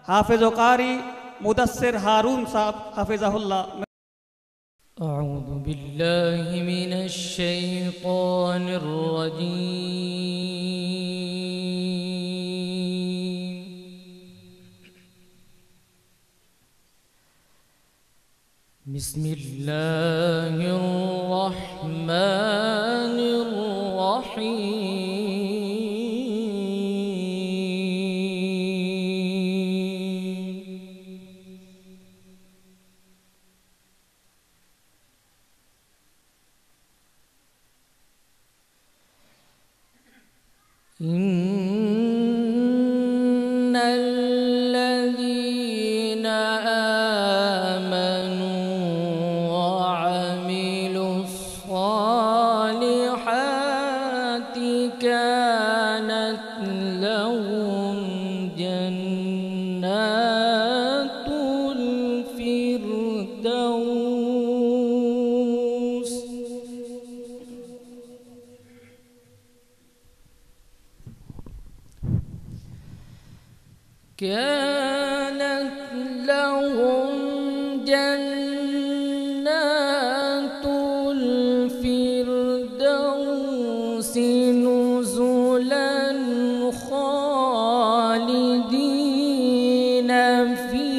हाफिज़ कारी मुदस्सिर हारून साहब हाफिज़हुल्लाह। أعوذ بالله من الشيطان الرجيم. بسم الله الرحمن الرحيم. إن الذين آمنوا وعملوا الصالحات كانت لهم جنات الفردوس كانت لهم جنات الفردوس نزلا خالدين فيها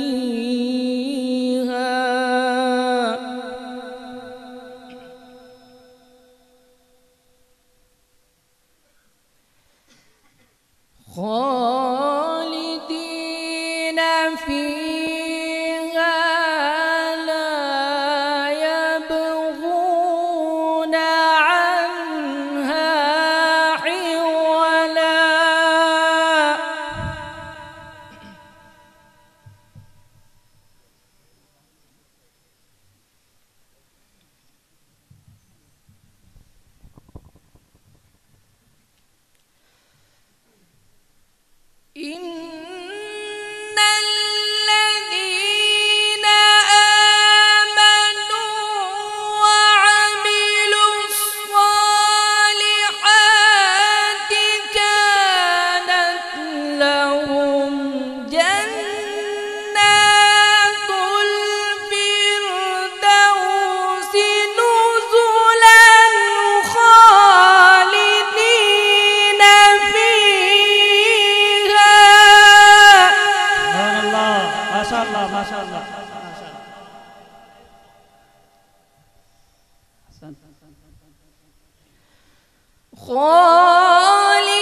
فيها لا يبغون عنها حولا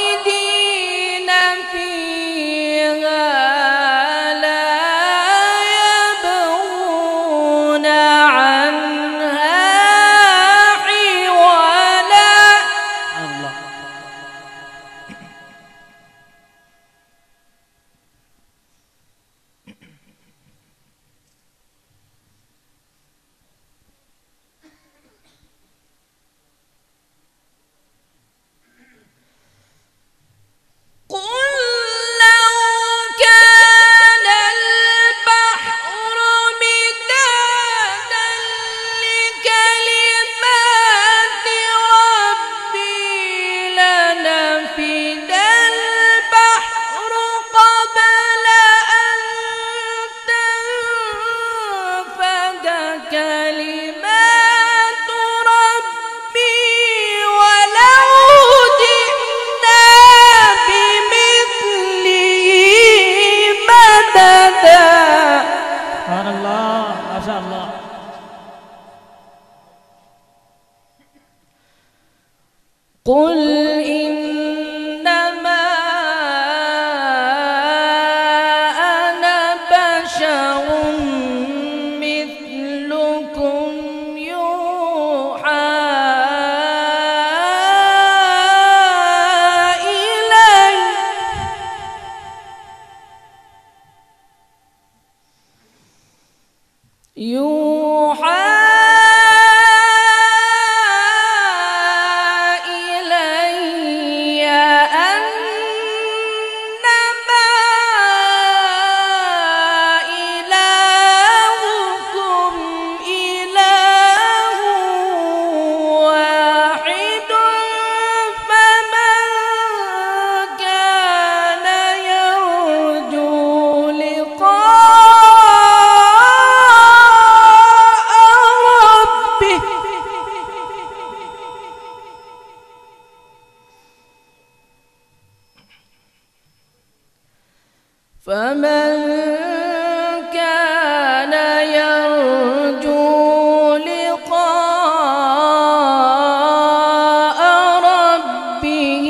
خالدين فيها لا يبغون عنها حولا. الله. قل إنما أنا بشر مثلكم يوحى إلي فمن كان يرجو لقاء ربه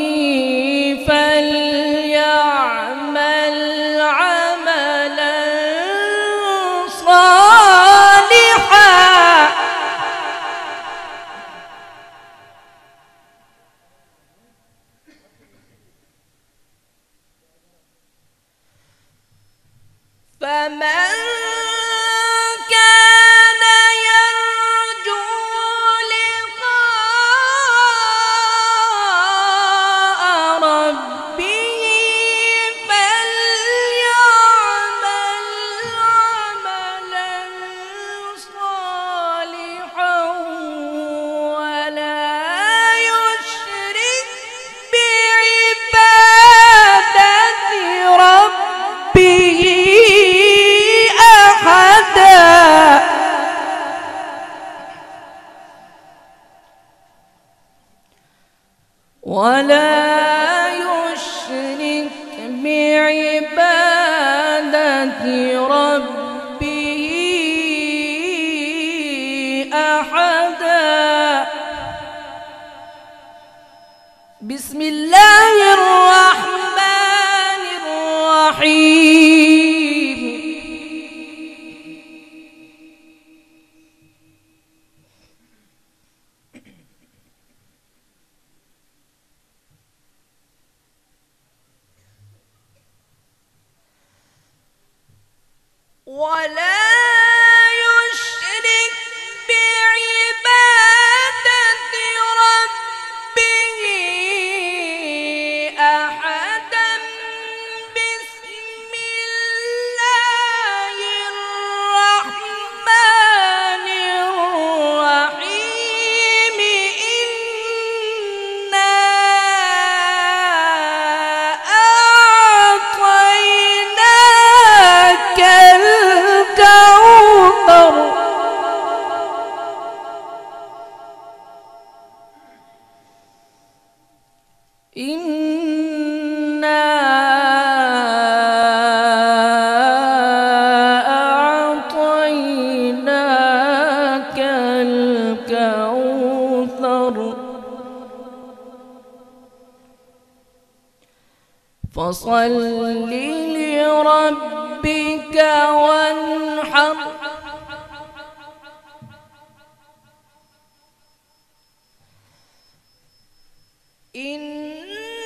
فليعمل عملا صالحا فمن كان يرجو لقاء ربه فليعمل عملا صالحا ولا يشرك بعبادة ربه ولا يشرك بعبادة ربه أحدا. بسم الله الرحمن الرحيم. ولا يشرك بعبادة ربه أحدا. بسم الله الرحمن الرحيم. إنا أعطيناك الكوثر. إنا أعطيناك الكوثر فصل لربك وانحر. إنا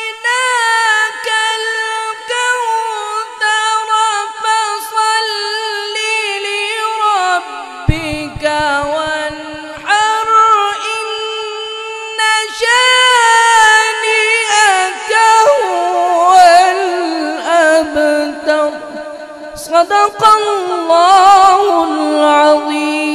أعطيناك الكوثر فصل لربك وانحر. إن شانئك هو الأبتر. صدق الله العظيم.